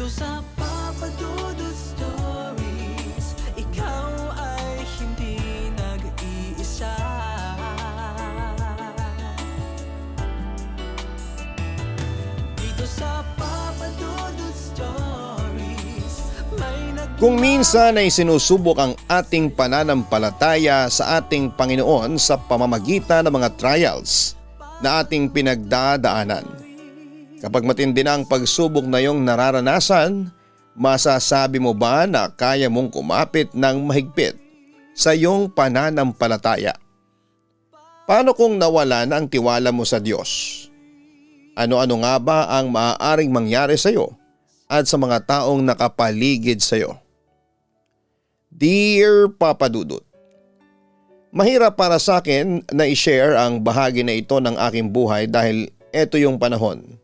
sa Papa Dudut Stories, ikaw ay hindi nag-iisa. Dito sa Papa Dudut Stories, may Kung minsan ay sinusubok ang ating pananampalataya sa ating Panginoon sa pamamagitan ng mga trials na ating pinagdadaanan. Kapag matindi na ang pagsubok na iyong nararanasan, masasabi mo ba na kaya mong kumapit ng mahigpit sa iyong pananampalataya? Paano kung nawala na ang tiwala mo sa Diyos? Ano-ano nga ba ang maaaring mangyari sa iyo at sa mga taong nakapaligid sa iyo? Dear Papa Dudut, mahirap para sa akin na i-share ang bahagi na ito ng aking buhay dahil ito yung panahon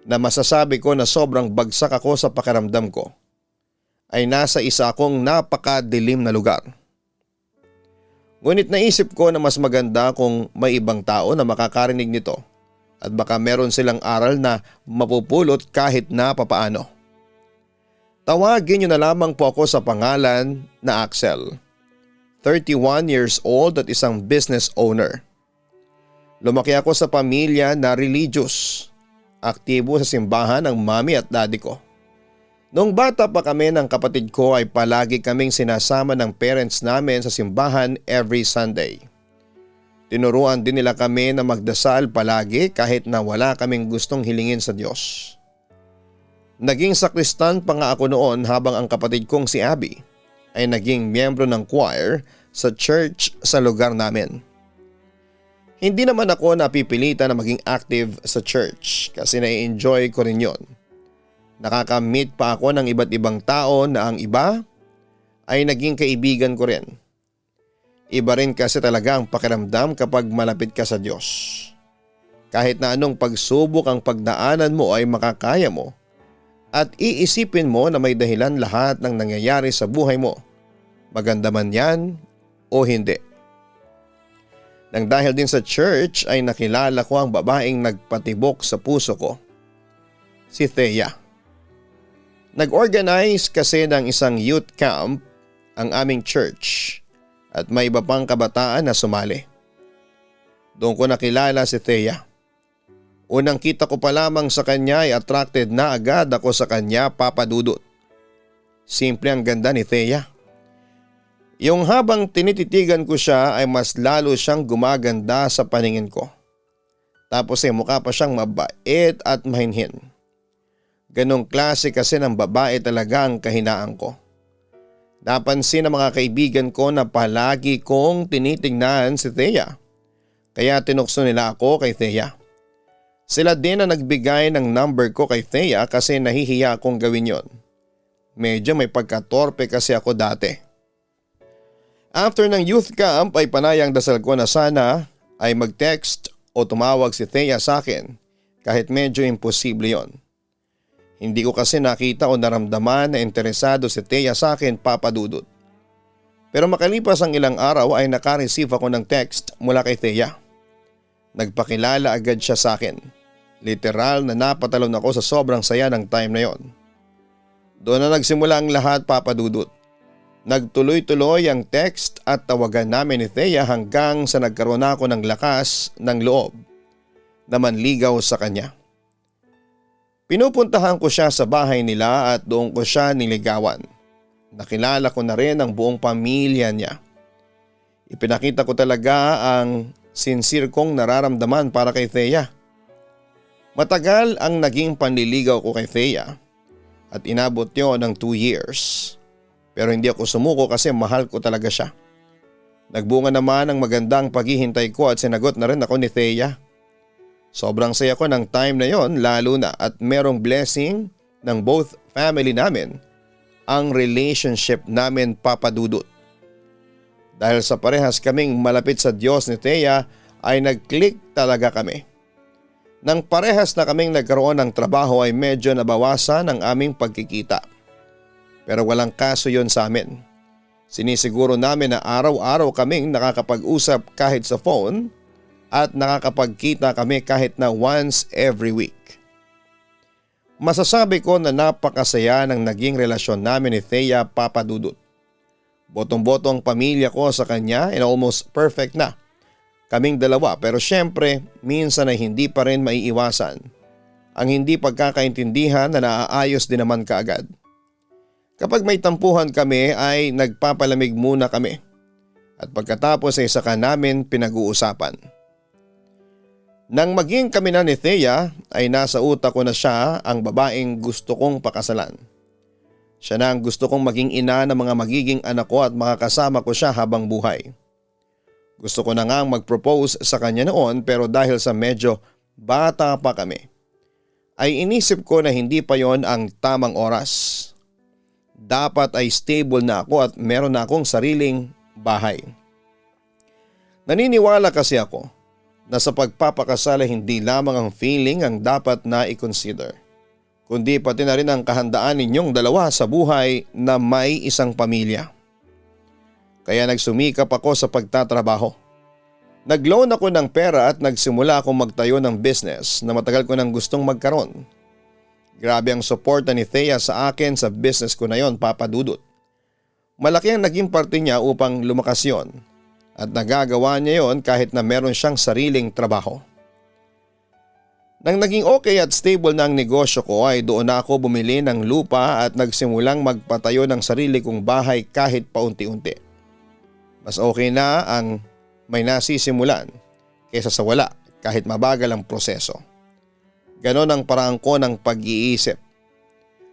na masasabi ko na sobrang bagsak ako sa pakiramdam ko ay nasa isa akong napakadilim na lugar. Ngunit naisip ko na mas maganda kung may ibang tao na makakarinig nito at baka meron silang aral na mapupulot kahit na papaano. Tawagin niyo na lamang po ako sa pangalan na Axel. 31 years old at isang business owner. Lumaki ako sa pamilya na religious. Aktibo sa simbahan ng mami at daddy ko. Noong bata pa kami ng kapatid ko ay palagi kaming sinasama ng parents namin sa simbahan every Sunday. Tinuruan din nila kami na magdasal palagi kahit na wala kaming gustong hilingin sa Diyos. Naging sakristan pa nga ako noon habang ang kapatid kong si Abby ay naging miyembro ng choir sa church sa lugar namin. Hindi naman ako napipilitan na maging active sa church kasi na-enjoy ko rin yon. Nakaka-meet pa ako ng iba't ibang tao na ang iba ay naging kaibigan ko rin. Iba rin kasi talaga ang pakiramdam kapag malapit ka sa Diyos. Kahit na anong pagsubok ang pagdaanan mo ay makakaya mo at iisipin mo na may dahilan lahat ng nangyayari sa buhay mo. Maganda man yan o hindi. Nang dahil din sa church ay nakilala ko ang babaeng nagpatibok sa puso ko. Si Thea. Nag-organize kasi ng isang youth camp ang aming church at may iba pang kabataan na sumali. Doon ko nakilala si Thea. Unang kita ko pa lamang sa kanya ay attracted na agad ako sa kanya, Papa Dudut. Simple ang ganda ni Thea. Yung habang tinititigan ko siya ay mas lalo siyang gumaganda sa paningin ko. Tapos ay mukha pa siyang mabait at mahinhin. Ganong klase kasi ng babae talaga ang kahinaan ko. Napansin ng mga kaibigan ko na palagi kong tinitingnan si Thea. Kaya tinukso nila ako kay Thea. Sila din ang nagbigay ng number ko kay Thea kasi nahihiya akong gawin yon. Medyo may pagkatorpe kasi ako dati. After ng youth camp ay panayang dasal ko na sana ay mag-text o tumawag si Thea sa akin kahit medyo imposible yon. Hindi ko kasi nakita o naramdaman na interesado si Thea sa akin, Papa Dudut. Pero makalipas ang ilang araw ay naka-receive ako ng text mula kay Thea. Nagpakilala agad siya sa akin. Literal na napatalon ako sa sobrang saya ng time na yon. Doon na nagsimula ang lahat, Papa Dudut. Nagtuloy-tuloy ang text at tawagan namin ni Thea hanggang sa nagkaroon ako ng lakas ng loob na manligaw sa kanya. Pinupuntahan ko siya sa bahay nila at doon ko siya niligawan. Nakilala ko na rin ang buong pamilya niya. Ipinakita ko talaga ang sincere kong nararamdaman para kay Thea. Matagal ang naging panliligaw ko kay Thea at inabot yun ng 2 years. Pero hindi ako sumuko kasi mahal ko talaga siya. Nagbunga naman ang magandang paghihintay ko at sinagot na rin ako ni Thea. Sobrang saya ko ng time na yon lalo na at merong blessing ng both family namin ang relationship namin, Papa Dudut. Dahil sa parehas kaming malapit sa Diyos ni Thea ay nag-click talaga kami. Nang parehas na kaming nagkaroon ng trabaho ay medyo nabawasan ang aming pagkikita. Pero walang kaso yon sa amin. Sinisiguro namin na araw-araw kaming nakakapag-usap kahit sa phone at nakakapagkita kami kahit na once every week. Masasabi ko na napakasaya ng naging relasyon namin ni Thea, Papa Dudut. Botong-boto ang pamilya ko sa kanya and almost perfect na kaming dalawa, pero syempre minsan ay hindi pa rin maiiwasan ang hindi pagkakaintindihan na naaayos din naman kaagad. Kapag may tampuhan kami ay nagpapalamig muna kami at pagkatapos ay saka namin pinag-uusapan. Nang maging kami na ni Thea ay nasa utak ko na siya ang babaeng gusto kong pakasalan. Siya na ang gusto kong maging ina ng mga magiging anak ko at makakasama ko siya habang buhay. Gusto ko na ngang mag-propose sa kanya noon, pero dahil sa medyo bata pa kami ay inisip ko na hindi pa yon ang tamang oras. Dapat ay stable na ako at meron na akong sariling bahay. Naniniwala kasi ako na sa pagpapakasal ay hindi lamang ang feeling ang dapat na i-consider, kundi pati na rin ang kahandaan ninyong dalawa sa buhay na may isang pamilya. Kaya nagsumikap ako sa pagtatrabaho. Nag-loan ako ng pera at nagsimula akong magtayo ng business na matagal ko nang gustong magkaroon. Grabe ang suporta ni Thea sa akin sa business ko na yon, Papa Dudut. Malaki ang naging parte niya upang lumakas yon at nagagawa niya yon kahit na meron siyang sariling trabaho. Nang naging okay at stable na ang negosyo ko ay doon na ako bumili ng lupa at nagsimulang magpatayo ng sarili kong bahay kahit paunti-unti. Mas okay na ang may nasisimulan kaysa sa wala kahit mabagal ang proseso. Ganon ang paraan ko ng pag-iisip.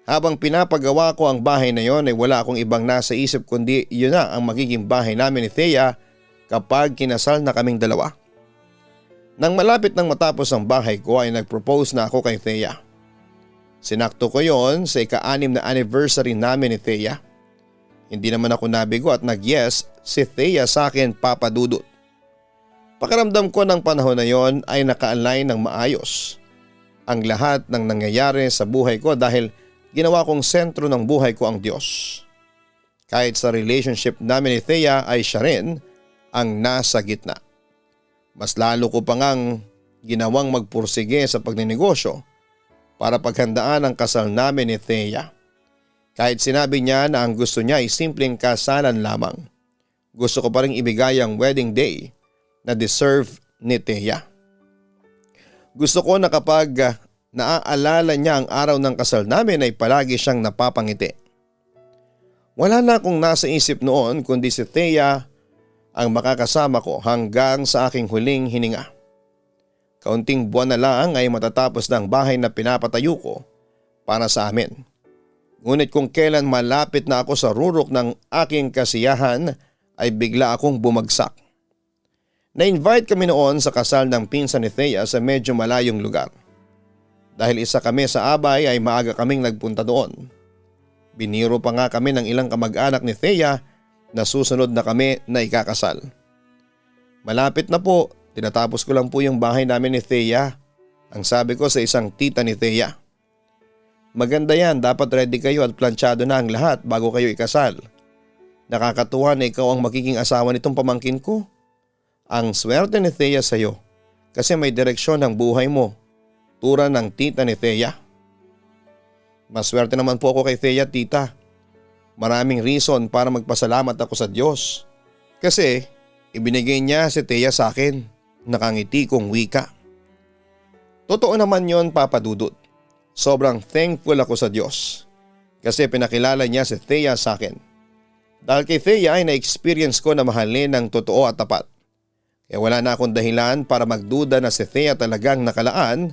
Habang pinapagawa ko ang bahay na yon ay wala akong ibang nasa isip kundi yun na ang magiging bahay namin ni Thea kapag kinasal na kaming dalawa. Nang malapit nang matapos ang bahay ko ay nag-propose na ako kay Thea. Sinakto ko yon sa ika-6 na anniversary namin ni Thea. Hindi naman ako nabigo at nag-yes si Thea sa akin, Papa Dudut. Pakiramdam ko ng panahon na yon ay naka-align ng maayos ang lahat ng nangyayari sa buhay ko dahil ginawa kong sentro ng buhay ko ang Diyos. Kahit sa relationship namin ni Thea ay siya rin ang nasa gitna. Mas lalo ko pa ngang ginawang magpursige sa pagninegosyo para paghandaan ang kasal namin ni Thea. Kahit sinabi niya na ang gusto niya ay simpleng kasalan lamang, gusto ko pa rin ibigay ang wedding day na deserve ni Thea. Gusto ko na kapag naaalala niya ang araw ng kasal namin ay palagi siyang napapangiti. Wala na akong nasa isip noon kundi si Thea ang makakasama ko hanggang sa aking huling hininga. Kaunting buwan na lang ay matatapos na ang bahay na pinapatayo ko para sa amin. Ngunit kung kailan malapit na ako sa rurok ng aking kasiyahan ay bigla akong bumagsak. Na-invite kami noon sa kasal ng pinsan ni Thea sa medyo malayong lugar. Dahil isa kami sa abay ay maaga kaming nagpunta doon. Biniro pa nga kami ng ilang kamag-anak ni Thea na susunod na kami na ikakasal. Malapit na po, tinatapos ko lang po yung bahay namin ni Thea, ang sabi ko sa isang tita ni Thea. Maganda yan, dapat ready kayo at planchado na ang lahat bago kayo ikasal. Nakakatuwa na ikaw ang magiging asawa nitong pamangkin ko. Ang swerte ni Thea sa iyo kasi may direksyon ang buhay mo, tura ng tita ni Thea. Maswerte naman po ako kay Thea, tita. Maraming reason para magpasalamat ako sa Diyos. Kasi ibinigay niya si Thea sa akin, nakangiti kong wika. Totoo naman yon, Papa Dudut. Sobrang thankful ako sa Diyos kasi pinakilala niya si Thea sa akin. Dahil kay Thea ay na-experience ko na mahalin ng totoo at tapat. Kaya wala na akong dahilan para magduda na si Thea talagang nakalaan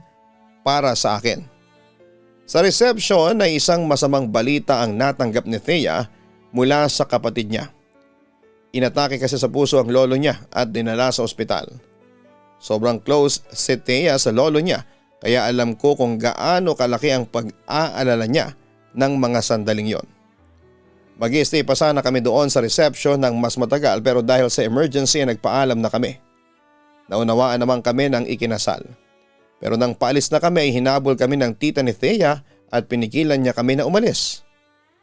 para sa akin. Sa reception ay isang masamang balita ang natanggap ni Thea mula sa kapatid niya. Inatake kasi sa puso ang lolo niya at dinala sa ospital. Sobrang close si Thea sa lolo niya kaya alam ko kung gaano kalaki ang pag-aalala niya ng mga sandaling yon. Mag-i-stay pa sana kami doon sa reception ng mas matagal pero dahil sa emergency ay nagpaalam na kami. Naunawaan naman kami ng ikinasal. Pero nang paalis na kami ay hinabol kami ng tita ni Thea at pinigilan niya kami na umalis.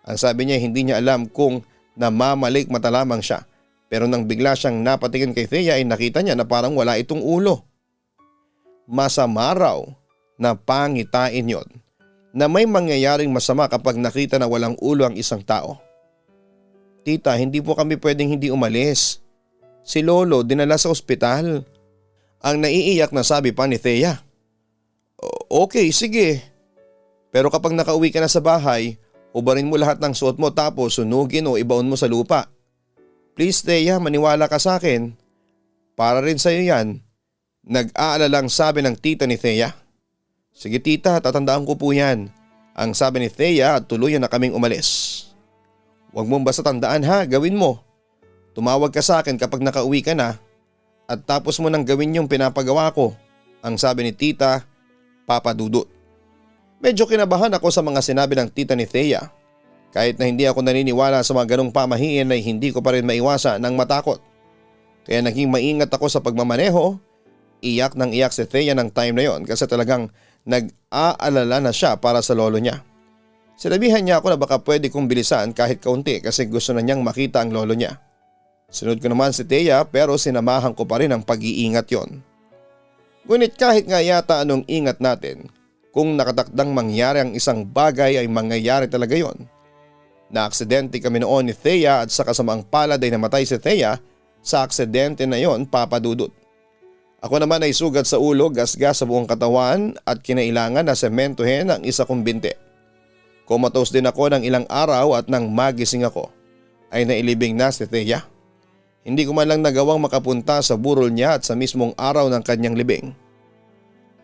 Ang sabi niya hindi niya alam kung namamalik mata lamang siya. Pero nang bigla siyang napatingin kay Thea ay nakita niya na parang wala itong ulo. Masama raw na pangitain yon na may mangyayaring masama kapag nakita na walang ulo ang isang tao. Tita, hindi po kami pwedeng hindi umalis. Si Lolo dinala sa ospital. Ang naiiyak na sabi pa ni Thea. Okay, sige. Pero kapag nakauwi ka na sa bahay, ubarin mo lahat ng suot mo tapos sunugin o ibaon mo sa lupa. Please Thea, maniwala ka sa akin. Para rin sa'yo yan. Nag-aalalang sabi ng tita ni Thea. Sige tita, tatandaan ko po yan. Ang sabi ni Thea at tuluyan na kaming umalis. Huwag mong basta tandaan ha, gawin mo. Tumawag ka sa akin kapag nakauwi ka na at tapos mo nang gawin yung pinapagawa ko. Ang sabi ni tita, Papa Dudut. Medyo kinabahan ako sa mga sinabi ng tita ni Thea. Kahit na hindi ako naniniwala sa mga ganong pamahiin ay hindi ko pa rin maiwasa ng matakot. Kaya naging maingat ako sa pagmamaneho. Iyak ng iyak si Thea ng time na yon kasi talagang nag-aalala na siya para sa lolo niya. Sinabihan niya ako na baka pwede kong bilisan kahit kaunti kasi gusto na niyang makita ang lolo niya. Sunod ko naman si Thea pero sinamahan ko pa rin ang pag-iingat yon. Ngunit kahit nga yata anong ingat natin, kung nakatakdang mangyari ang isang bagay ay mangyayari talaga yon. Na-aksidente kami noon ni Thea at sa kasamaang palad ay namatay si Thea sa aksidente na yon, Papa Dudut. Ako naman ay sugat sa ulo, gasgas sa buong katawan at kinailangan na sementohin ang isa kong binti. Comatose din ako ng ilang araw at nang magising ako ay nailibing na si Thea. Hindi ko man lang nagawang makapunta sa burol niya at sa mismong araw ng kanyang libing.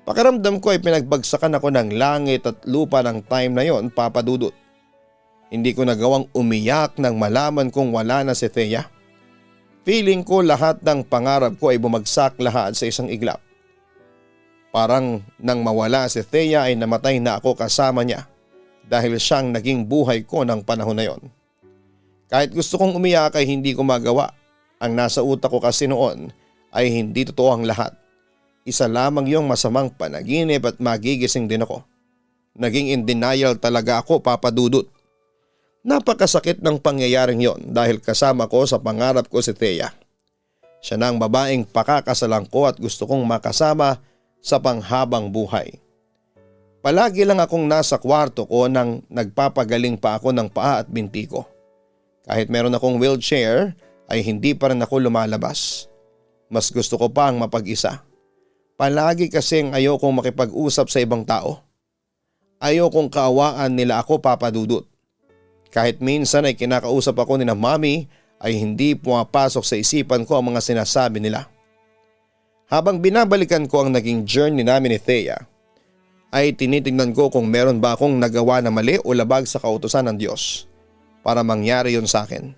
Pakiramdam ko ay pinagbagsakan ako ng langit at lupa ng time na yon, Papa Dudut. Hindi ko nagawang umiyak nang malaman kong wala na si Thea. Feeling ko lahat ng pangarap ko ay bumagsak lahat sa isang iglap. Parang nang mawala si Thea ay namatay na ako kasama niya dahil siyang naging buhay ko ng panahon na yon. Kahit gusto kong umiyak ay hindi ko magawa. Ang nasa utak ko kasi noon ay hindi totoo ang lahat. Isa lamang yung masamang panaginip at magigising din ako. Naging in denial talaga ako, Papa Dudut. Napakasakit ng pangyayaring yon dahil kasama ko sa pangarap ko si Thea. Siya na ang babaeng pakakasalan ko at gusto kong makasama sa panghabang buhay. Palagi lang akong nasa kwarto ko nang nagpapagaling pa ako ng paa at binti ko. Kahit meron akong wheelchair ay hindi pa rin ako lumalabas. Mas gusto ko pa ang mapag-isa. Palagi kasing ayokong makipag-usap sa ibang tao. Ayokong kaawaan nila ako, Papa Dudut. Kahit minsan ay kinakausap ako ni na Mami ay hindi pumapasok sa isipan ko ang mga sinasabi nila. Habang binabalikan ko ang naging journey namin ni Thea, ay tinitingnan ko kung meron ba akong nagawa na mali o labag sa kautusan ng Diyos para mangyari yon sa akin.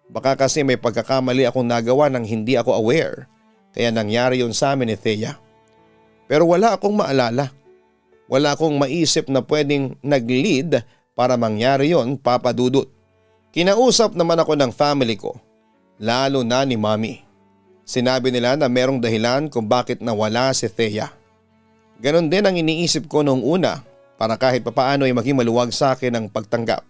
Baka kasi may pagkakamali akong nagawa nang hindi ako aware kaya nangyari yon sa amin ni Thea. Pero wala akong maalala. Wala akong maisip na pwedeng nag-lead para mangyari yon, Papa Dudut. Kinausap naman ako ng family ko, lalo na ni Mami. Sinabi nila na merong dahilan kung bakit nawala si Thea. Ganon din ang iniisip ko noong una para kahit papaano ay maging maluwag sa akin ang pagtanggap.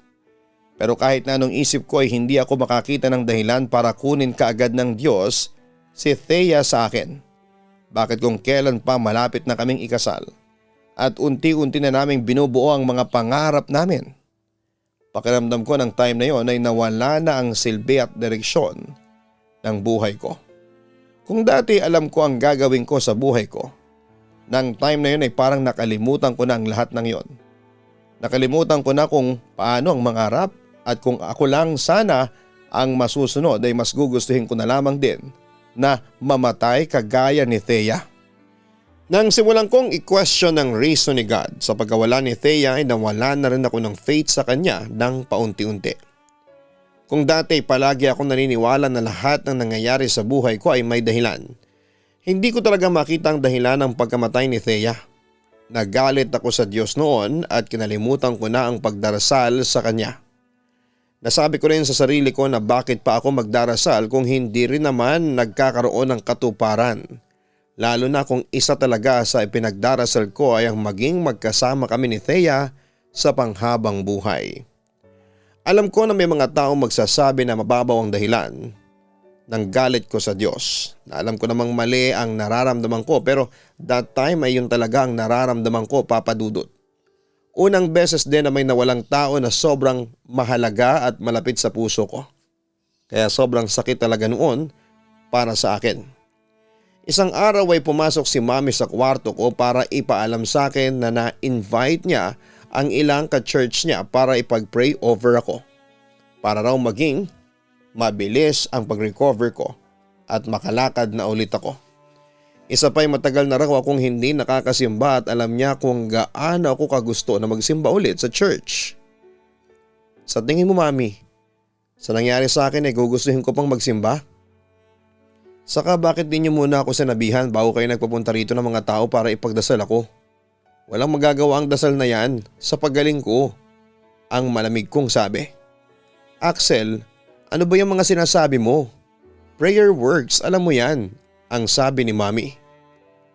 Pero kahit na anong isip ko ay hindi ako makakita ng dahilan para kunin kaagad ng Diyos si Thea sa akin. Bakit kung kailan pa malapit na kaming ikasal at unti-unti na naming binubuo ang mga pangarap namin. Pakiramdam ko ng time na yon ay nawala na ang silbi at direksyon ng buhay ko. Kung dati alam ko ang gagawin ko sa buhay ko, ng time na yon ay parang nakalimutan ko na ang lahat ng yon. Nakalimutan ko na kung paano ang mangarap at kung ako lang sana ang masusunod ay mas gugustuhin ko na lamang din na mamatay kagaya ni Thea. Nang simulan kong i-question ng reason ni God sa pagkawala ni Thea ay nawala na rin ako ng faith sa kanya ng paunti-unti. Kung dati palagi akong naniniwala na lahat ng nangyayari sa buhay ko ay may dahilan, hindi ko talaga makita ang dahilan ng pagkamatay ni Thea. Nagalit ako sa Diyos noon at kinalimutan ko na ang pagdarasal sa kanya. Nasabi ko rin sa sarili ko na bakit pa ako magdarasal kung hindi rin naman nagkakaroon ng katuparan. Lalo na kung isa talaga sa ipinagdarasal ko ay ang maging magkasama kami ni Thea sa panghabang buhay. Alam ko na may mga taong magsasabi na mababaw ang dahilan ng galit ko sa Diyos. Alam ko namang mali ang nararamdaman ko pero that time ay yun talaga ang nararamdaman ko, Papa Dudut. Unang beses din na may nawalang tao na sobrang mahalaga at malapit sa puso ko. Kaya sobrang sakit talaga noon para sa akin. Isang araw ay pumasok si Mami sa kwarto ko para ipaalam sa akin na na-invite niya ang ilang ka-church niya para ipag-pray over ako. Para raw maging mabilis ang pag-recover ko at makalakad na ulit ako. Isa pa'y matagal na raw akong hindi nakakasimba at alam niya kung gaano ako kagusto na magsimba ulit sa church. Sa tingin mo, Mami, sa nangyari sa akin ay gugustuhin ko pang magsimba? Saka bakit di niyo muna ako sinabihan bago kayo nagpapunta rito ng mga tao para ipagdasal ako? Walang magagawa ang dasal na yan sa paggaling ko, ang malamig kong sabi. Axel, ano ba yung mga sinasabi mo? Prayer works, alam mo yan, ang sabi ni Mami.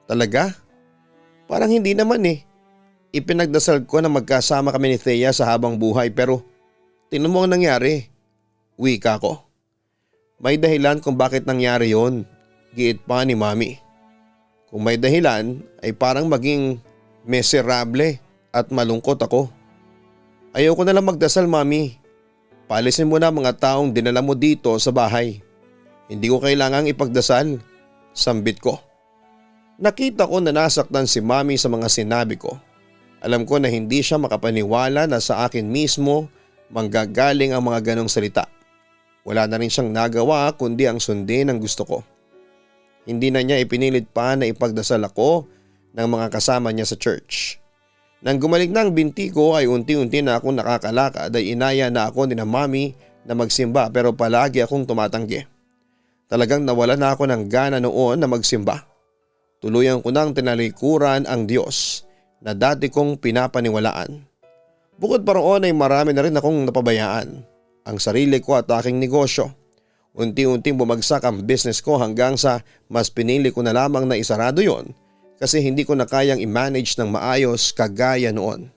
Talaga? Parang hindi naman eh. Ipinagdasal ko na magkasama kami ni Thea sa habang buhay pero tingnan mo ang nangyari. Wika ko. May dahilan kung bakit nangyari yon, giit pa ni Mami. Kung may dahilan ay parang maging miserable at malungkot ako. Ayoko na lang magdasal, Mami. Paalisin mo na mga taong dinala mo dito sa bahay. Hindi ko kailangang ipagdasal. Sambit ko. Nakita ko na nasaktan si Mami sa mga sinabi ko. Alam ko na hindi siya makapaniwala na sa akin mismo manggagaling ang mga ganong salita. Wala na rin siyang nagawa kundi ang sundin ang gusto ko. Hindi na niya ipinilit pa na ipagdasal ako ng mga kasama niya sa church. Nang gumaling na ang binti ko ay unti-unti na akong nakakalakad ay inaya na ako ni na Mami na magsimba pero palagi akong tumatanggi. Talagang nawala na ako ng gana noon na magsimba. Tuluyan ko nang tinalikuran ang Diyos na dati kong pinapaniwalaan. Bukod pa roon ay marami na rin akong napabayaan. Ang sarili ko at aking negosyo. Unti-unting bumagsak ang business ko hanggang sa mas pinili ko na lamang na isarado yon. Kasi hindi ko na kayang i-manage ng maayos kagaya noon.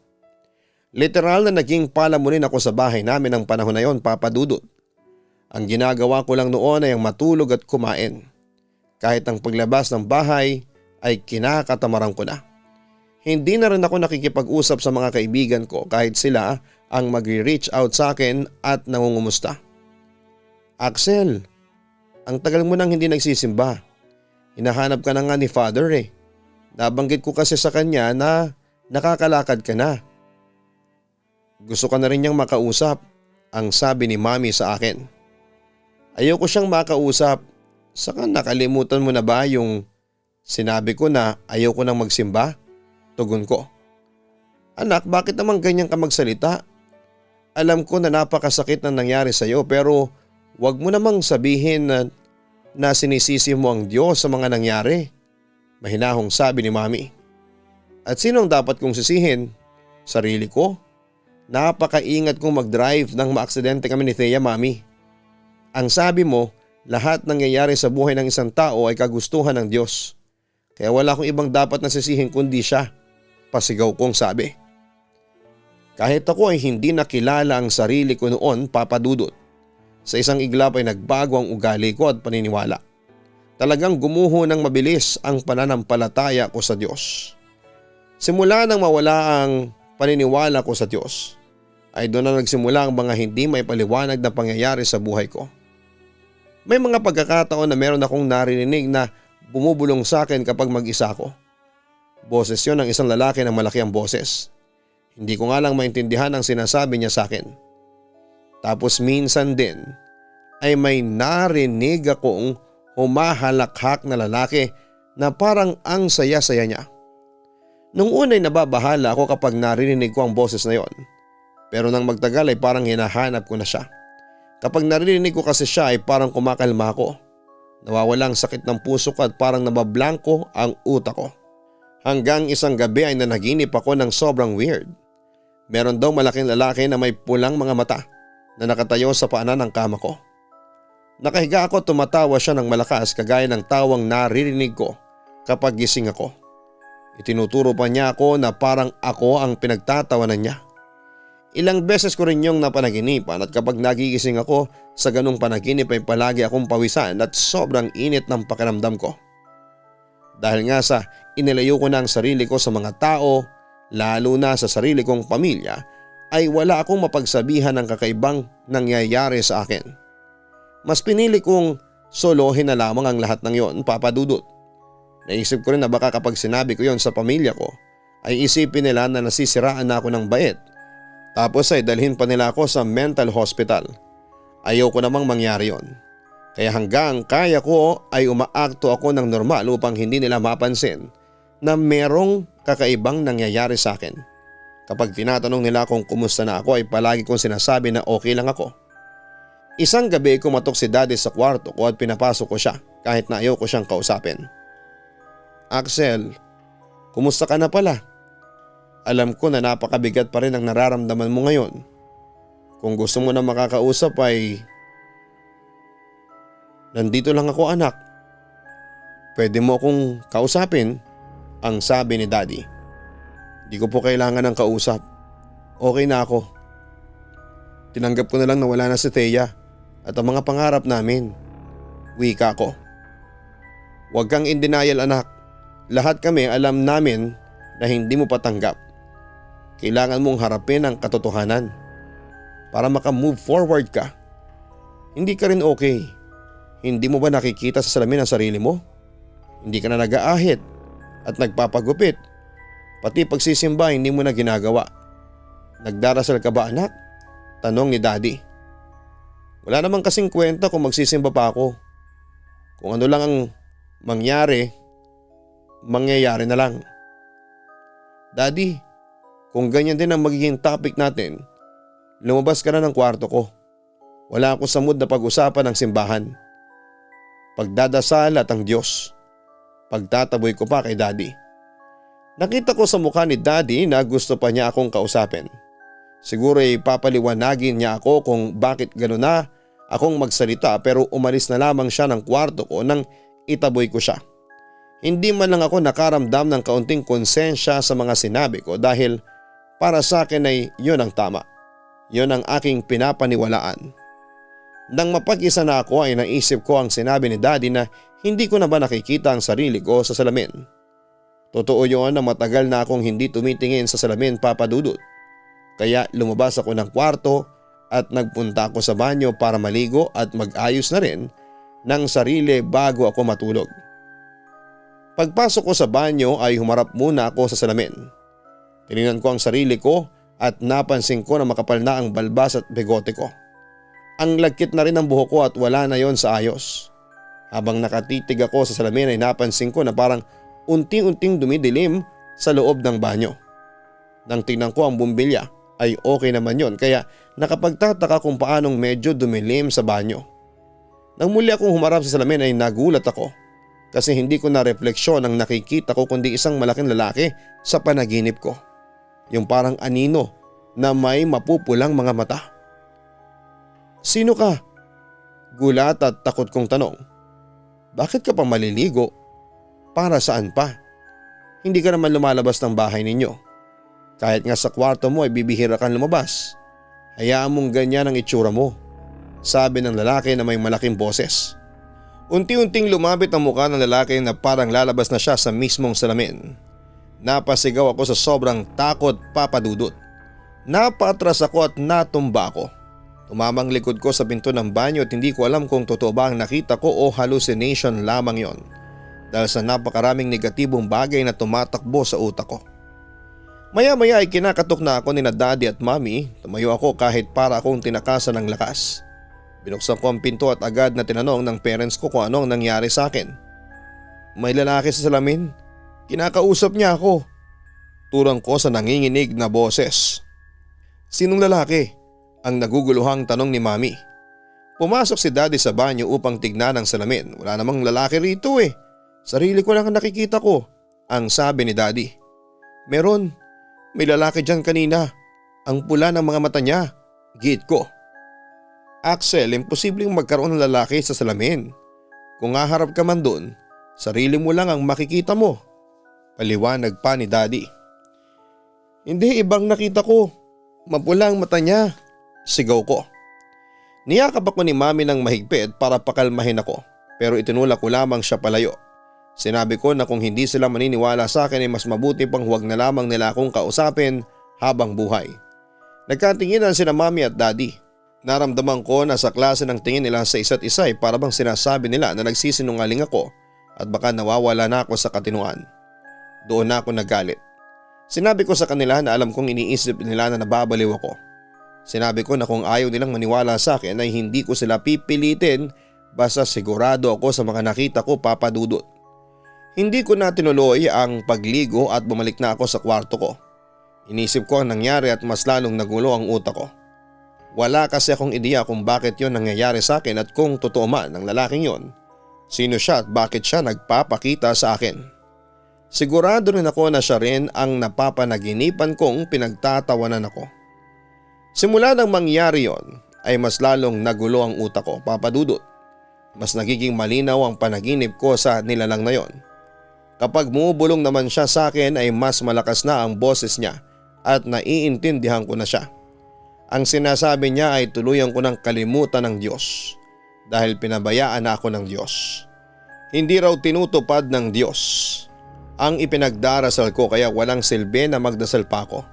Literal na naging palamunin ako sa bahay namin ng panahon na yon, Papa Dudut. Ang ginagawa ko lang noon ay ang matulog at kumain. Kahit ang paglabas ng bahay ay kinakatamaran ko na. Hindi na rin ako nakikipag-usap sa mga kaibigan ko kahit sila ang mag-reach out sa akin at nangungumusta. Axel, ang tagal mo nang hindi nagsisimba. Hinahanap ka na nga ni Father eh. Nabanggit ko kasi sa kanya na nakakalakad ka na. Gusto ka na rin niyang makausap, ang sabi ni Mami sa akin. Ayoko siyang makausap. Saka nakalimutan mo na ba yung sinabi ko na ayoko nang magsimba? Tugon ko. Anak, bakit naman ganyan ka magsalita? Alam ko na napakasakit na nangyari sa iyo pero wag mo namang sabihin na sinisisi mo ang Diyos sa mga nangyari. Mahinahong sabi ni Mami. At sinong dapat kong sisihin? Sarili ko? Napakaingat kong mag-drive nang maaksidente kami ni Thea, Mami. Ang sabi mo, lahat nangyayari sa buhay ng isang tao ay kagustuhan ng Diyos. Kaya wala akong ibang dapat na sisihin kundi siya. Pasigaw kong sabi. Kahit ako ay hindi nakilala ang sarili ko noon, Papa Dudut. Sa isang iglap ay nagbago ang ugali ko at paniniwala. Talagang gumuho ng mabilis ang pananampalataya ko sa Diyos. Simula nang mawala ang paniniwala ko sa Diyos, ay doon na nagsimula ang mga hindi may paliwanag na pangyayari sa buhay ko. May mga pagkakataon na meron akong narinig na bumubulong sa akin kapag mag-isa ako. Boses yon ng isang lalaki na malaki ang boses. Hindi ko nga lang maintindihan ang sinasabi niya sa akin. Tapos minsan din ay may narinig akong humahalakhak na lalaki na parang ang saya-saya niya. Nung una'y nababahala ako kapag narinig ko ang boses na yon. Pero nang magtagal ay parang hinahanap ko na siya. Kapag narinig ko kasi siya ay parang kumakalma ako. Nawawala ang sakit ng puso ko at parang nabablanko ang utak ko. Hanggang isang gabi ay nanaginip ako ng sobrang weird. Meron daw malaking lalaki na may pulang mga mata na nakatayo sa paanan ng kama ko. Nakahiga ako, tumatawa siya ng malakas kagaya ng tawang naririnig ko kapag gising ako. Itinuturo pa niya ako na parang ako ang pinagtatawanan niya. Ilang beses ko rin yung napanaginipan at kapag nagigising ako sa ganung panaginip ay palagi akong pawisan at sobrang init ng pakiramdam ko. Dahil nga sa inilayo ko na ang sarili ko sa mga tao lalo na sa sarili kong pamilya, ay wala akong mapagsabihan ng kakaibang nangyayari sa akin. Mas pinili kong solohin na lamang ang lahat ng yon, Papa Dudut. Naisip ko rin na baka kapag sinabi ko yon sa pamilya ko ay isipin nila na nasisiraan na ako ng bait. Tapos ay dalhin pa nila ako sa mental hospital. Ayoko namang mangyari yon. Kaya hanggang kaya ko ay umaakto ako ng normal upang hindi nila mapansin na merong kakaibang nangyayari sa akin. Kapag tinatanong nila kung kumusta na ako ay palagi kong sinasabi na okay lang ako. Isang gabi kumatok si Daddy sa kwarto ko at pinapasok ko siya kahit na ayaw ko siyang kausapin. Axel, kumusta ka na pala? Alam ko na napakabigat pa rin ang nararamdaman mo ngayon. Kung gusto mo na makakausap ay nandito lang ako, anak. Pwede mo akong kausapin, ang sabi ni Daddy. Di ko po kailangan ng kausap. Okay na ako. Tinanggap ko na lang na wala na si Thea at ang mga pangarap namin. Wika ko. Huwag kang in denial, anak. Lahat kami alam namin na hindi mo patanggap. Kailangan mong harapin ang katotohanan para maka-move forward ka. Hindi ka rin okay. Hindi mo ba nakikita sa salamin ang sarili mo? Hindi ka na nag-aahit at nagpapagupit. Pati pagsisimba hindi mo na ginagawa. Nagdarasal ka ba, anak? Tanong ni Daddy. Wala namang kasing kwenta kung magsisimba pa ako. Kung ano lang ang mangyayari na lang. Daddy, kung ganyan din ang magiging topic natin, lumabas ka na ng kwarto ko. Wala ako sa mood na pag-usapan ng simbahan. Pagdadasal at ang Diyos. Pagtataboy ko pa kay Daddy. Nakita ko sa mukha ni Daddy na gusto pa niya akong kausapin. Siguro ay papaliwanagin niya ako kung bakit gano'n na akong magsalita, pero umalis na lamang siya ng kwarto ko nang itaboy ko siya. Hindi man lang ako nakaramdam ng kaunting konsensya sa mga sinabi ko dahil para sa akin ay yun ang tama. Yun ang aking pinapaniwalaan. Nang mapag-isa na ako ay naisip ko ang sinabi ni Daddy na hindi ko na ba nakikita ang sarili ko sa salamin. Totoo yun na matagal na akong hindi tumitingin sa salamin, Papa Dudut. Kaya lumabas ako ng kwarto at nagpunta ako sa banyo para maligo at mag-ayos na rin ng sarili bago ako matulog. Pagpasok ko sa banyo ay humarap muna ako sa salamin. Tinignan ko ang sarili ko at napansin ko na makapal na ang balbas at bigote ko. Ang lagkit na rin ang buhok ko at wala na yon sa ayos. Habang nakatitig ako sa salamin ay napansin ko na parang unting-unting dumidilim sa loob ng banyo. Nang tingnan ko ang bumbilya ay okay naman yon, kaya nakapagtataka kung paanong medyo dumilim sa banyo. Nang muli akong humarap sa salamin ay nagulat ako kasi hindi ko na refleksyon ang nakikita ko kundi isang malaking lalaki sa panaginip ko. Yung parang anino na may mapupulang mga mata. Sino ka? Gulat at takot kong tanong. Bakit ka pa maliligo? Para saan pa? Hindi ka naman lumalabas ng bahay ninyo. Kahit nga sa kwarto mo ay bibihira kang lumabas. Hayaan mong ganyan ang itsura mo, sabi ng lalaki na may malaking boses. Unti-unting lumapit ang mukha ng lalaki na parang lalabas na siya sa mismong salamin. Napasigaw ako sa sobrang takot, Papa Dudut. Napaatras ako at natumba ako. Tumamang likod ko sa pinto ng banyo at hindi ko alam kung totoo ba ang nakita ko o hallucination lamang yon. Dahil sa napakaraming negatibong bagay na tumatakbo sa utak ko. Maya-maya ay kinakatok na ako ni na Daddy at Mommy. Tumayo ako kahit para akong tinakasan ng lakas. Binuksan ko ang pinto at agad na tinanong ng parents ko kung anong nangyari sa akin. May lalaki sa salamin. Kinakausap niya ako. Turang ko sa nanginginig na boses. Sinong lalaki? Ang naguguluhang tanong ni Mommy. Pumasok si Daddy sa banyo upang tignan ang salamin. Wala namang lalaki rito eh. Sarili ko lang ang nakikita ko, ang sabi ni Daddy. Meron. May lalaki dyan kanina. Ang pula ng mga mata niya. Giit ko. Axel, imposibleng magkaroon ng lalaki sa salamin. Kung haharap ka man doon, sarili mo lang ang makikita mo. Paliwanag pa ni Daddy. Hindi, ibang nakita ko. Mapula ang mata niya. Sigaw ko. Niyakap ako ni Mommy ng mahigpit para pakalmahin ako, pero itinulak ko lamang siya palayo. Sinabi ko na kung hindi sila maniniwala sa akin ay mas mabuti pang huwag na lamang nila akong kausapin habang buhay. Nagkatinginan sina mami at daddy. Naramdaman ko na sa klase ng tingin nila sa isa't isa ay para bang sinasabi nila na nagsisinungaling ako at baka nawawala na ako sa katinuan. Doon na ako nagalit. Sinabi ko sa kanila na alam kong iniisip nila na nababaliw ako. Sinabi ko na kung ayaw nilang maniwala sa akin ay hindi ko sila pipilitin basta sigurado ako sa mga nakita ko, Papa Dudut. Hindi ko na tinuloy ang pagligo at bumalik na ako sa kwarto ko. Inisip ko ang nangyari at mas lalong nagulo ang utak ko. Wala kasi akong ideya kung bakit yon nangyayari sa akin at kung totoo man ang lalaking yon, sino siya at bakit siya nagpapakita sa akin. Sigurado rin ako na siya rin ang napapanaginipan kong pinagtatawanan ako. Simula nang mangyari yon ay mas lalong nagulo ang utak ko, Papa Dudut. Mas nagiging malinaw ang panaginip ko sa nilalang na yon. Kapag bumubulong naman siya sa akin ay mas malakas na ang boses niya at naiintindihan ko na siya. Ang sinasabi niya ay tuluyan ko ng kalimutan ng Diyos dahil pinabayaan na ako ng Diyos. Hindi raw tinutupad ng Diyos ang ipinagdarasal ko kaya walang silbi na magdasal pa ako.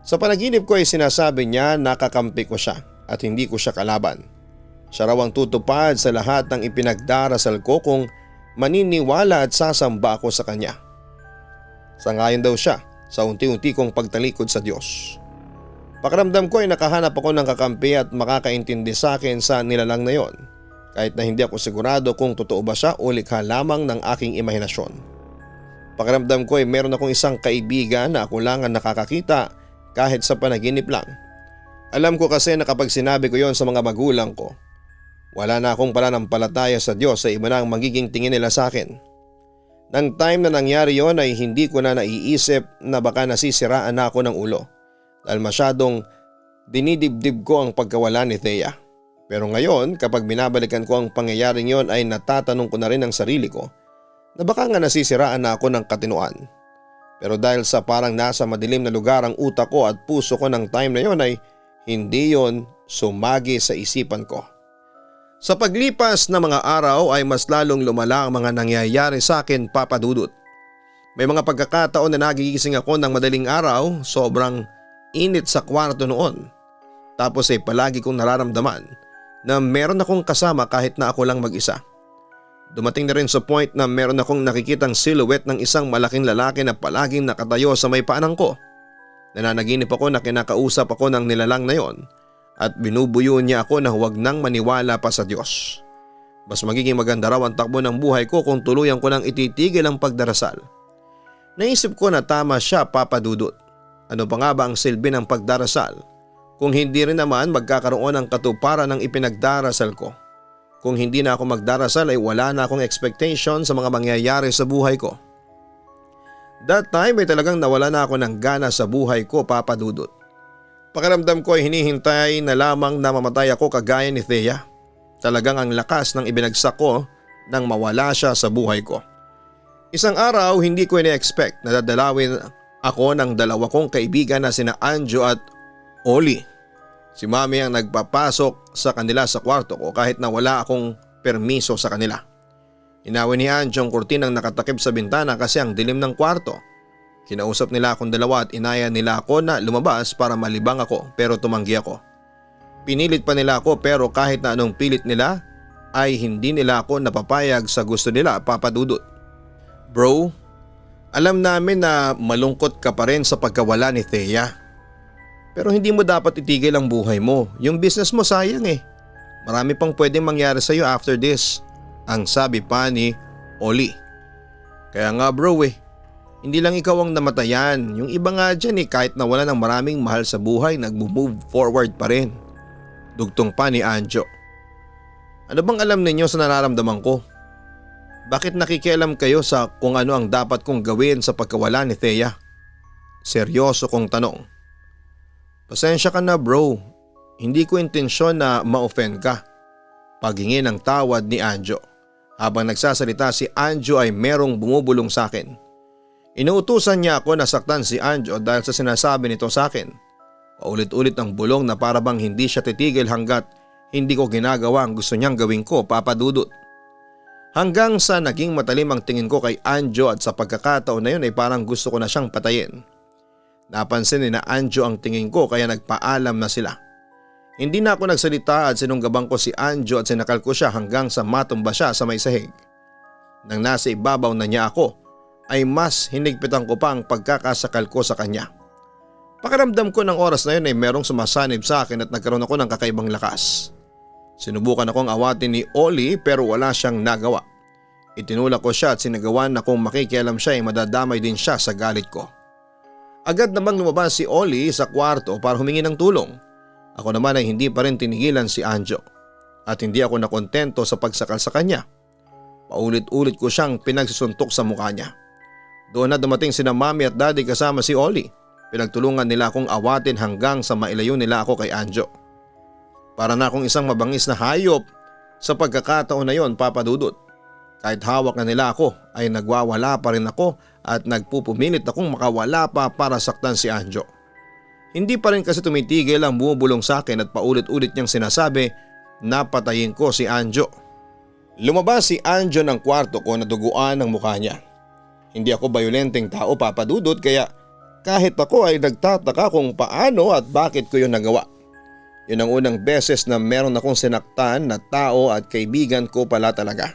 Sa panaginip ko ay sinasabi niya nakakampi ko siya at hindi ko siya kalaban. Siya raw ang tutupad sa lahat ng ipinagdarasal ko kung maniniwala at sasamba ako sa kanya. Sangayon daw siya sa unti-unti kong pagtalikod sa Diyos. Pakiramdam ko ay nakahanap ako ng kakampi at makakaintindi sa akin sa nilalang na yon, kahit na hindi ako sigurado kung totoo ba siya o likha lamang ng aking imahinasyon. Pakiramdam ko ay meron akong isang kaibigan na ako lang ang nakakakita kahit sa panaginip lang. Alam ko kasi na kapag sinabi ko yon sa mga magulang ko, wala na akong pananampalataya sa Diyos sa iba na ang magiging tingin nila sa akin. Nang time na nangyari yon ay hindi ko na naiisip na baka nasisiraan na ako ng ulo dahil masyadong dinidibdib ko ang pagkawala ni Thea. Pero ngayon kapag binabalikan ko ang pangyayaring yon ay natatanong ko na rin ang sarili ko na baka nga nasisiraan na ako ng katinuan. Pero dahil sa parang nasa madilim na lugar ang utak ko at puso ko ng time na yon ay hindi yon sumagi sa isipan ko. Sa paglipas na mga araw ay mas lalong lumala ang mga nangyayari sa akin, Papa Dudut. May mga pagkakataon na nagigising ako ng madaling araw, sobrang init sa kwarto noon. Tapos ay palagi kong nararamdaman na meron akong kasama kahit na ako lang mag-isa. Dumating na rin sa point na meron akong nakikitang silhouette ng isang malaking lalaki na palaging nakatayo sa may paanan ko. Nananaginip ako na kinakausap ako ng nilalang na yon. At binubuyo niya ako na huwag nang maniwala pa sa Diyos. Mas magiging maganda raw ang takbo ng buhay ko kung tuluyan ko nang ititigil ang pagdarasal. Naisip ko na tama siya, Papa Dudut. Ano pa nga ba ang silbi ng pagdarasal kung hindi rin naman magkakaroon ng katuparan ng ipinagdarasal ko? Kung hindi na ako magdarasal ay wala na akong expectation sa mga mangyayari sa buhay ko. That time ay talagang nawala na ako ng gana sa buhay ko, Papa Dudut. Pakiramdam ko ay hinihintay na lamang na mamatay ako kagaya ni Thea. Talagang ang lakas ng ibinagsak ko nang mawala siya sa buhay ko. Isang araw hindi ko ina-expect na dadalawin ako ng dalawa kong kaibigan na sina Anjo at Oli. Si Mami ang nagpapasok sa kanila sa kwarto ko kahit na wala akong permiso sa kanila. Inawin ni Anjo ang kurtinang nakatakip sa bintana kasi ang dilim ng kwarto. Kinausap nila akong dalawa at inaya nila ako na lumabas para malibang ako pero tumanggi ako. Pinilit pa nila ako pero kahit na anong pilit nila ay hindi nila ako napapayag sa gusto nila, Papa Dudut. Bro, alam namin na malungkot ka pa rin sa pagkawala ni Thea. Pero hindi mo dapat itigil ang buhay mo. Yung business mo sayang eh. Marami pang pwedeng mangyari sa iyo after this, ang sabi pa ni Oli. Kaya nga bro hindi lang ikaw ang namatayan. Yung iba nga dyan kahit na wala ng maraming mahal sa buhay nag-move forward pa rin. Dugtong pa ni Anjo. Ano bang alam ninyo sa nararamdaman ko? Bakit nakikialam kayo sa kung ano ang dapat kong gawin sa pagkawala ni Thea? Seryoso kong tanong. Pasensya ka na bro. Hindi ko intensyon na ma-offend ka. Paghingi ng tawad ni Anjo. Habang nagsasalita si Anjo ay merong bumubulong sa akin. Inuutusan niya ako na saktan si Anjo dahil sa sinasabi nito sa akin. Paulit-ulit ang bulong na para bang hindi siya titigil hanggat hindi ko ginagawa ang gusto niyang gawin ko, Papa Dudut. Hanggang sa naging matalim ang tingin ko kay Anjo at sa pagkakataon na yun ay parang gusto ko na siyang patayin. Napansin ni na Anjo ang tingin ko kaya nagpaalam na sila. Hindi na ako nagsalita at sinunggabang ko si Anjo at sinakal ko siya hanggang sa matumba siya sa may sahig. Nang nasa ibabaw na niya ako ay mas hinigpitan ko pa ang pagkakasakal ko sa kanya. Pakiramdam ko ng oras na yun ay merong sumasanib sa akin at nagkaroon ako ng kakaibang lakas. Sinubukan akong awatin ni Oli pero wala siyang nagawa. Itinulak ko siya at sinagawan na kung makikialam siya ay madadamay din siya sa galit ko. Agad namang lumabas si Oli sa kwarto para humingi ng tulong. Ako naman ay hindi pa rin tinigilan si Anjo at hindi ako nakontento sa pagsakal sa kanya. Paulit-ulit ko siyang pinagsusuntok sa mukha niya. Doon na dumating sina Mami at Daddy kasama si Oli. Pinagtulungan nila akong awatin hanggang sa mailayo nila ako kay Anjo. Para na akong isang mabangis na hayop sa pagkakataon na yon, Papa Dudut. Kahit hawak na nila ako ay nagwawala pa rin ako at nagpupumilit akong makawala pa para saktan si Anjo. Hindi pa rin kasi tumitigil ang bumubulong sa akin at paulit-ulit niyang sinasabi na patayin ko si Anjo. Lumabas si Anjo ng kwarto ko na duguan ang mukha niya. Hindi ako bayolenteng tao, Papa Dudut, kaya kahit ako ay nagtataka kung paano at bakit ko yun nagawa. Yun ang unang beses na meron akong sinaktan na tao at kaibigan ko pala talaga.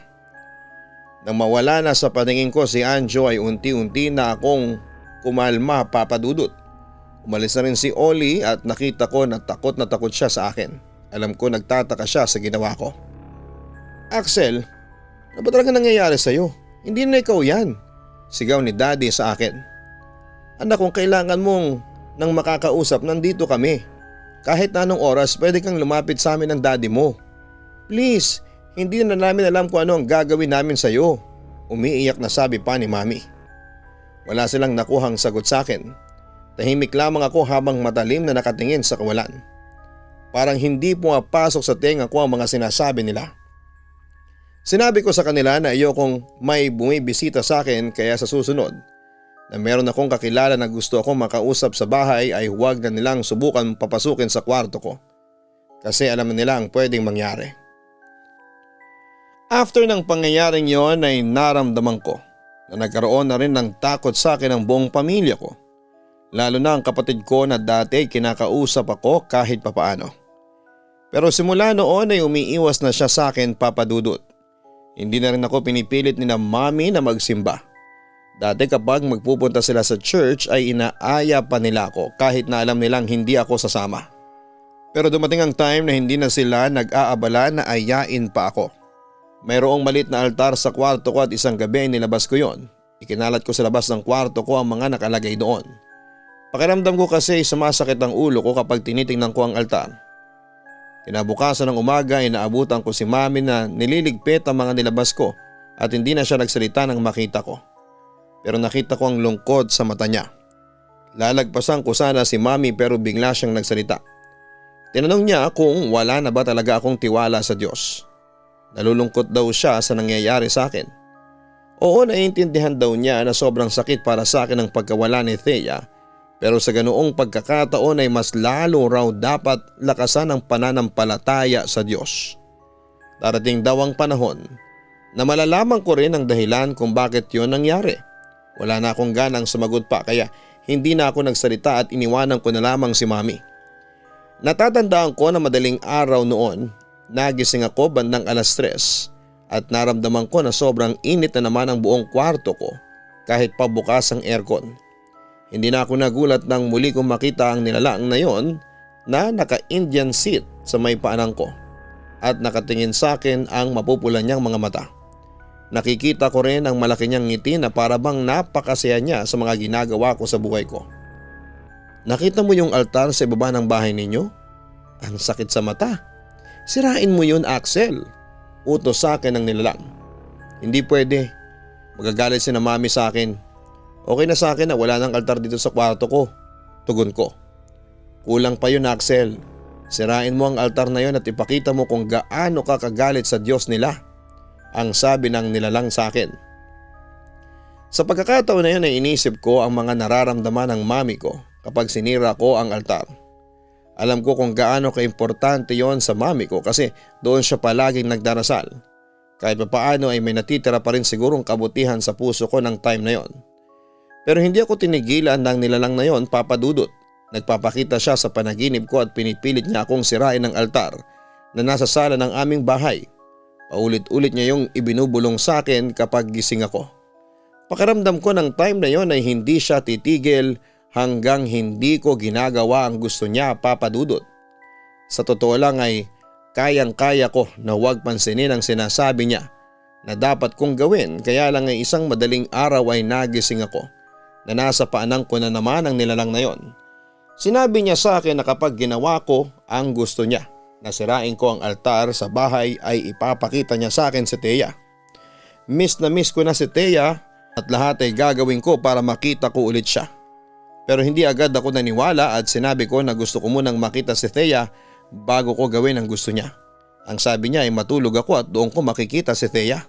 Nang mawala na sa paningin ko si Anjo ay unti-unti na akong kumalma, Papa Dudut. Umalis na rin si Oli at nakita ko na takot siya sa akin. Alam ko nagtataka siya sa ginawa ko. Axel, ano ba talaga nangyayari sa'yo? Hindi na ikaw yan. Sigaw ni Daddy sa akin. Anak, kung kailangan mong nang makakausap, nandito kami. Kahit na anong oras pwede kang lumapit sa amin ng daddy mo. Please, hindi na namin alam kung ano ang gagawin namin sa iyo. Umiiyak na sabi pa ni Mami. Wala silang nakuhang sagot sa akin. Tahimik lamang ako habang matalim na nakatingin sa kawalan. Parang hindi pumapasok sa tenga ko ang mga sinasabi nila. Sinabi ko sa kanila na ayokong may bumibisita sa akin kaya sa susunod na meron akong kakilala na gusto akong makausap sa bahay ay huwag na nilang subukan papasukin sa kwarto ko. Kasi alam nila ang pwedeng mangyari. After ng pangyayaring yon ay naramdaman ko na nagkaroon na rin ng takot sa akin ang buong pamilya ko. Lalo na ang kapatid ko na dati kinakausap ako kahit papaano. Pero simula noon ay umiiwas na siya sa akin, Papa Dudut. Hindi na rin ako pinipilit ni na Mami na magsimba. Dati kapag magpupunta sila sa church ay inaaya pa nila ako kahit na alam nilang hindi ako sasama. Pero dumating ang time na hindi na sila nag-aabala na ayain pa ako. Mayroong malit na altar sa kwarto ko at isang gabi ay nilabas ko yon. Ikinalat ko sa labas ng kwarto ko ang mga nakalagay doon. Pakiramdam ko kasi sumasakit ang ulo ko kapag tinitingnan ko ang altar. Kinabukasan ng umaga ay naabutan ko si Mami na nililigpit ang mga nilabas ko at hindi na siya nagsalita nang makita ko. Pero nakita ko ang lungkod sa mata niya. Lalagpasan ko sana si Mami pero bigla siyang nagsalita. Tinanong niya kung wala na ba talaga akong tiwala sa Diyos. Nalulungkot daw siya sa nangyayari sa akin. Oo, naiintindihan daw niya na sobrang sakit para sa akin ang pagkawala ni Thea. Pero sa ganoong pagkakataon ay mas lalo raw dapat lakasan ang pananampalataya sa Diyos. Darating daw ang panahon na malalaman ko rin ang dahilan kung bakit yun nangyari. Wala na akong ganang sumagot pa kaya hindi na ako nagsalita at iniwanan ko na lamang si Mami. Natatandaan ko na madaling araw noon, nagising ako bandang 3:00 at naramdaman ko na sobrang init na naman ang buong kwarto ko kahit pabukas ang aircon. Hindi na ako nagulat nang muli kong makita ang nilalang na yon na naka-Indian seat sa may paanan ko at nakatingin sa akin ang mapupula niyang mga mata. Nakikita ko rin ang malaki niyang ngiti na para bang napakasaya niya sa mga ginagawa ko sa buhay ko. Nakita mo yung altar sa ibaba ng bahay ninyo? Ang sakit sa mata. Sirain mo yun, Axel. Utos sa akin ng nilalang. Hindi pwede. Magagalit si na Mami sa akin. Okay na sa akin na wala ng altar dito sa kwarto ko. Tugon ko. Kulang pa yun, Axel. Sirain mo ang altar na yun at ipakita mo kung gaano ka kagalit sa Diyos nila. Ang sabi ng nilalang sa akin. Sa pagkakataon na yun ay inisip ko ang mga nararamdaman ng mami ko kapag sinira ko ang altar. Alam ko kung gaano kaimportante yon sa mami ko kasi doon siya palaging nagdarasal. Kahit papaano ay may natitira pa rin sigurong kabutihan sa puso ko ng time na yon. Pero hindi ako tinigilan ng nilalang na yon, Papa Dudut. Nagpapakita siya sa panaginip ko at pinipilit niya akong sirain ng altar na nasa sala ng aming bahay. Paulit-ulit niya yung ibinubulong sa akin kapag gising ako. Pakiramdam ko ng time na yon ay hindi siya titigil hanggang hindi ko ginagawa ang gusto niya, Papa Dudut. Sa totoo lang ay kayang-kaya ko na huwag pansinin ang sinasabi niya na dapat kong gawin, kaya lang ay isang madaling araw ay nagising ako na nasa paanan ko na naman ang nilalang na yon. Sinabi niya sa akin na kapag ginawa ko ang gusto niya, na sirain ko ang altar sa bahay, ay ipapakita niya sa akin si Thea. Miss na miss ko na si Thea at lahat ay gagawin ko para makita ko ulit siya. Pero hindi agad ako naniwala at sinabi ko na gusto ko munang makita si Thea bago ko gawin ang gusto niya. Ang sabi niya ay matulog ako at doon ko makikita si Thea.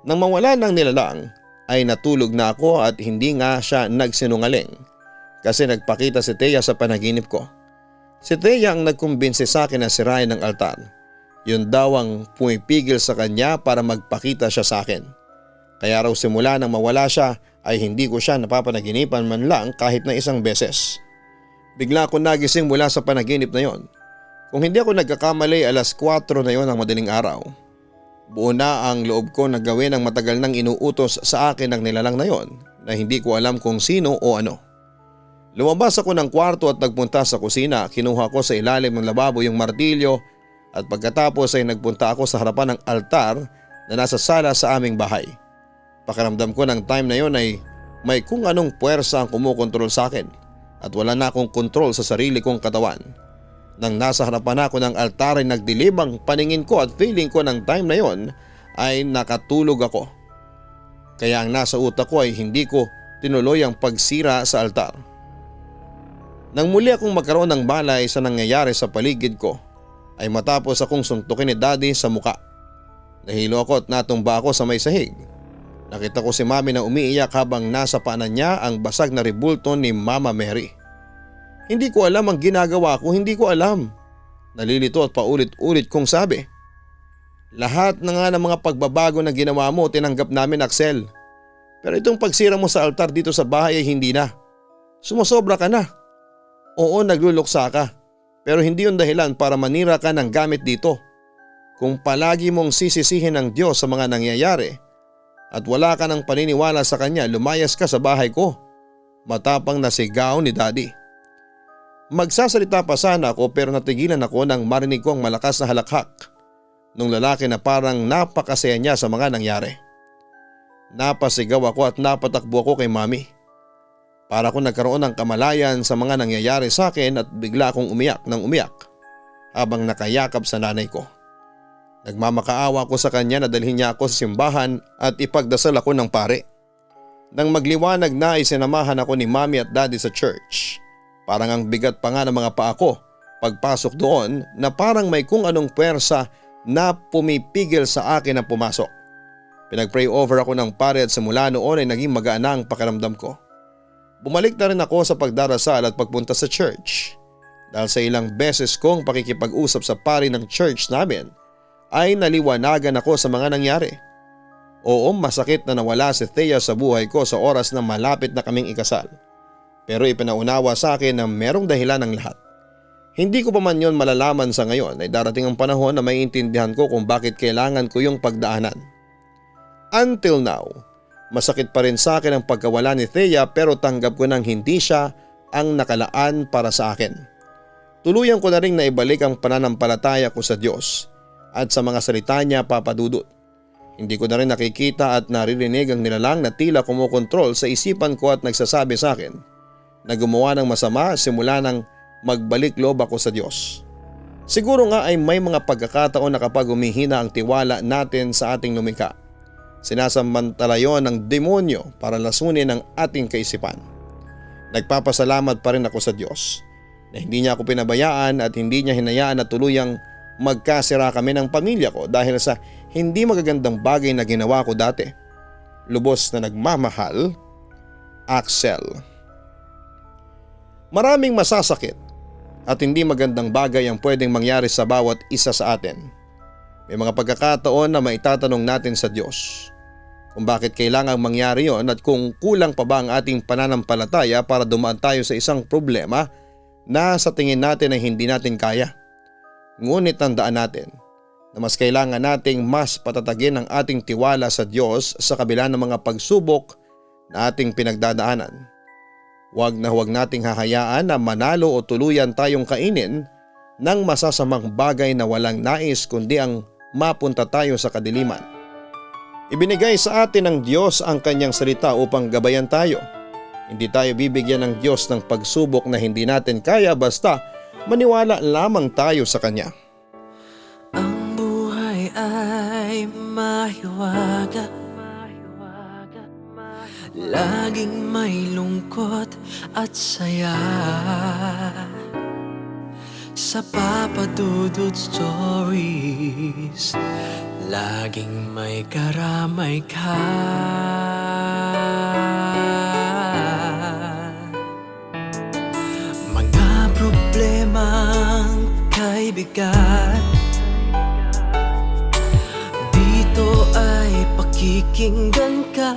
Nang mawala ng nilalang ay natulog na ako at hindi nga siya nagsinungaling kasi nagpakita si Thea sa panaginip ko. Si Thea ang nagkumbinsi sa akin na sirain ng altar. Yun daw ang pumipigil sa kanya para magpakita siya sa akin. Kaya raw simula nang mawala siya ay hindi ko siya napapanaginipan man lang kahit na isang beses. Bigla ako nagising mula sa panaginip na yon. Kung hindi ako nagkakamali, 4:00 na yon ng madaling araw. Buo na ang loob ko na gawin ang matagal nang inuutos sa akin ng nilalang na yon na hindi ko alam kung sino o ano. Lumabas ako ng kwarto at nagpunta sa kusina. Kinuha ko sa ilalim ng lababo yung martilyo at pagkatapos ay nagpunta ako sa harapan ng altar na nasa sala sa aming bahay. Pakiramdam ko ng time na yon ay may kung anong puwersa ang kumukontrol sa akin at wala na akong kontrol sa sarili kong katawan. Nang nasa harapan ako ng altar ay nagdilim ang paningin ko at feeling ko ng time na yon ay nakatulog ako. Kaya ang nasa utak ko ay hindi ko tinuloy ang pagsira sa altar. Nang muli akong magkaroon ng balay sa nangyayari sa paligid ko ay matapos akong suntukin ni Daddy sa muka. Nahilo ako at natumba ako sa may sahig. Nakita ko si Mami na umiiyak habang nasa paanan niya ang basag na rebulto ni Mama Mary. Hindi ko alam ang ginagawa ko, hindi ko alam. Nalilito at paulit-ulit kong sabi. Lahat na nga ng mga pagbabago na ginawa mo tinanggap namin, Axel. Pero itong pagsira mo sa altar dito sa bahay ay hindi na. Sumusobra ka na. Oo, nagluluksa ka. Pero hindi yun dahilan para manira ka ng gamit dito. Kung palagi mong sisisihin ng Diyos sa mga nangyayari at wala ka ng paniniwala sa Kanya, lumayas ka sa bahay ko. Matapang na sigaw ni Daddy. Magsasalita pa sana ako pero natigilan ako nang marinig ko ang malakas na halakhak nung lalaki na parang napakasaya niya sa mga nangyari. Napasigaw ako at napatakbo ako kay Mami. Para akong nagkaroon ng kamalayan sa mga nangyayari sa akin at bigla akong umiyak ng umiyak habang nakayakap sa nanay ko. Nagmamakaawa ko sa kanya na dalhin niya ako sa simbahan at ipagdasal ako ng pare. Nang magliwanag na ay sinamahan ako ni Mami at Daddy sa church. Parang ang bigat pa nga ng mga paa ko pagpasok doon na parang may kung anong puwersa na pumipigil sa akin na pumasok. Pinag-pray over ako ng pare at simula noon ay naging magaan na ang pakiramdam ko. Bumalik na rin ako sa pagdarasal at pagpunta sa church. Dahil sa ilang beses kong pakikipag-usap sa pari ng church namin ay naliwanagan ako sa mga nangyari. Oo, masakit na nawala si Thea sa buhay ko sa oras na malapit na kaming ikasal. Pero ipinaunawa sa akin na merong dahilan ng lahat. Hindi ko pa man yon malalaman sa ngayon ay darating ang panahon na maiintindihan ko kung bakit kailangan ko yung pagdaanan. Until now, masakit pa rin sa akin ang pagkawala ni Thea pero tanggap ko nang hindi siya ang nakalaan para sa akin. Tuluyan ko na rin na ibalik ang pananampalataya ko sa Diyos at sa mga salita niya, Papa Dudut. Hindi ko na rin nakikita at naririnig ang nilalang na tila kumukontrol sa isipan ko at nagsasabi sa akin na gumawa ng masama simula nang magbalik loob ako sa Diyos. Siguro nga ay may mga pagkakataon na kapag humihina ang tiwala natin sa ating lumikha, sinasamantala yon ng demonyo para lasunin ang ating kaisipan. Nagpapasalamat pa rin ako sa Diyos na hindi niya ako pinabayaan at hindi niya hinayaan na tuluyang magkasira kami ng pamilya ko dahil sa hindi magagandang bagay na ginawa ko dati. Lubos na nagmamahal, Axel. Maraming masasakit at hindi magandang bagay ang pwedeng mangyari sa bawat isa sa atin. May mga pagkakataon na maitatanong natin sa Diyos kung bakit kailangang mangyari yon at kung kulang pa ba ang ating pananampalataya para dumaan tayo sa isang problema na sa tingin natin ay hindi natin kaya. Ngunit tandaan natin na mas kailangan nating mas patatagin ang ating tiwala sa Diyos sa kabila ng mga pagsubok na ating pinagdadaanan. Huwag na huwag nating hahayaan na manalo o tuluyan tayong kainin ng masasamang bagay na walang nais kundi ang mapunta tayo sa kadiliman. Ibinigay sa atin ng Diyos ang kanyang salita upang gabayan tayo. Hindi tayo bibigyan ng Diyos ng pagsubok na hindi natin kaya basta maniwala lamang tayo sa Kanya. Ang buhay ay mahiwaga, laging may lungkot at saya. Sa Papa Dudut Stories, laging may karamay ka. Mga problemang kay bigat, dito ay pakikinggan ka.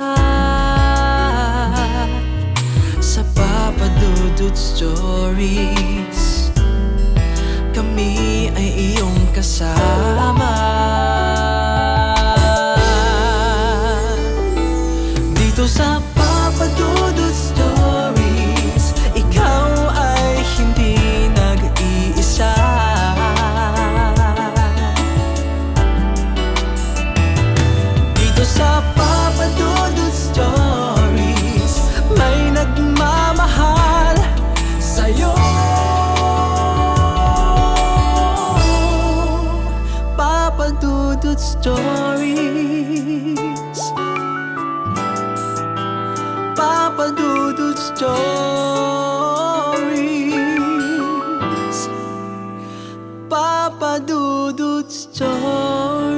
Sa Papa Dudut Stories, kami ay iyong kasama. Dito sa Papa Dudut Stories, ikaw ay hindi nag-iisa. Dito sa Papa Dudut Stories, may nagmamahal sa'yo. Papa Dudut Stories, Papa Dudut Stories, Papa Dudut Stories.